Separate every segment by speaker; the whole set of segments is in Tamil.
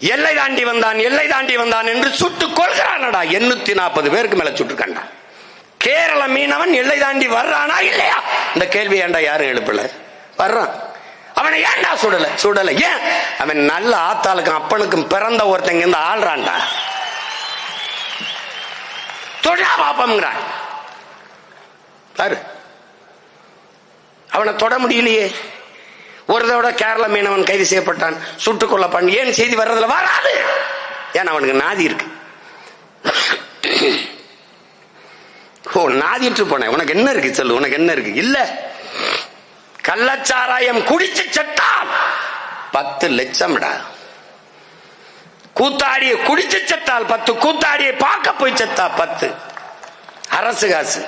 Speaker 1: எல்லை தாண்டி வந்தான், எல்லை தாண்டி வந்தான் என்று சுட்டுக் கொள்கிறானடா. 840 பேருக்கு மேல சுட்டுக்கண்டா. கேரள மீனவன் எல்லை தாண்டி வர்றானா இல்லையா? இந்த கேள்வி ஏண்டா யாரும் எழுப்பல? வர்றான். அவனை ஏண்டா சுடல? சுடல. ஏன்? அவன் நல்ல ஆத்தாளுக்கும் அப்பனுக்கும் பிறந்த ஒருத்தங்க இருந்து ஆள்றான்டா. தொடா பாப்பம்ங்கிறான் பாரு. அவனை தொட முடியலையே. ஒரு தடவை கேரள மீனவன் கைது செய்யப்பட்டான், சுட்டுக் கொல்லப்பட்டான். ஏன் செய்தி வர்றதுல வராது? ஏன்? அவனுக்கு நாதி இருக்கு. ஓ, நாதிட்டு போன உனக்கு என்ன இருக்கு சொல்லு, உனக்கு என்ன இருக்கு? இல்ல, கள்ளச்சாராயம் குடிச்சு செத்தால் 10 லட்சம்டா. கூத்தாடிய குடிச்சு செத்தால் 10, கூத்தாடியை பார்க்க போய் செத்தா 10. அரசு காசு.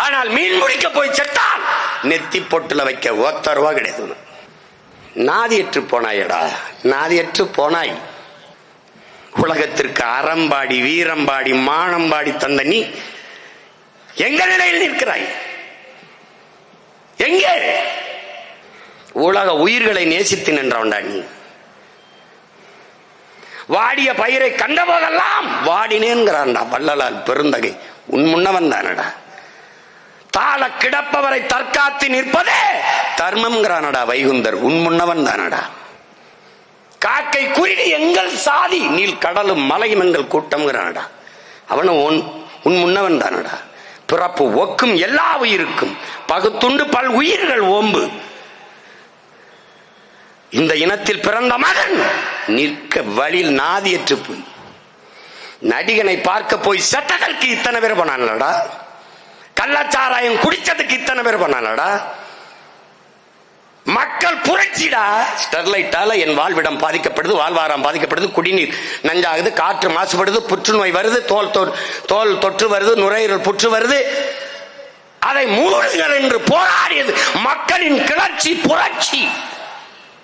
Speaker 1: ஆனால் மீன் முடிக்க போய் செத்தால் நெத்தி பொட்டுல வைக்க 1 ரூபா கிடையாது. நாதியற்று போனாயடா, நாதியற்று போனாய். உலகத்திற்கு அறம்பாடி, வீரம்பாடி, மானம்பாடி தந்த நீ எங்க நிலையில் நிற்கிறாய்? எங்கே? உலக உயிர்களை நேசித்து நின்றவன்டா நீ. வாடிய பயிரை கண்ட போதெல்லாம் வாடினேன்கிறான்டா வள்ளலால் பெருந்தகை. உன் முன்னவன் தானடா. தாள கிடப்பவரை தற்காத்து நிற்பதே தர்மம்ங்கிறானடா வைகுந்தர். உன் முன்னவன் தானடா. காக்கை குருவி எங்கள் சாதி, நீல் கடலும் மலையும் எங்கள் கூட்டம்ங்கிறானடா. அவனும் உன் முன்னவன் தானடா. பிறப்பு ஒக்கும் எல்லா உயிருக்கும் பகுத்துண்டு பல் உயிர்கள் ஓம்பு. இந்த இனத்தில் பிறந்த மகன் நிற்க வழியில் நாதியற்று போய் நடிகனை பார்க்க போய் செத்ததற்கு இத்தனை பேர் பண்ணானடா. கள்ளச்சாராயம் குடிச்சதுக்கு இத்தனை பேர் பண்ணானடா. மக்கள் புரட்சிடா. ஸ்டெர்லைட்டால என் வாழ்விடம் பாதிக்கப்படுது, வாழ்வாரம் பாதிக்கப்படுது, குடிநீர் நஞ்சாகுது, காற்று மாசுபடுது, புற்றுநோய் வருது, தோல் தொற்று வருது, நுரையீரல் புற்று வருது. அதை மூடுங்கள் என்று போராடியது மக்களின் கிளர்ச்சி, புரட்சி.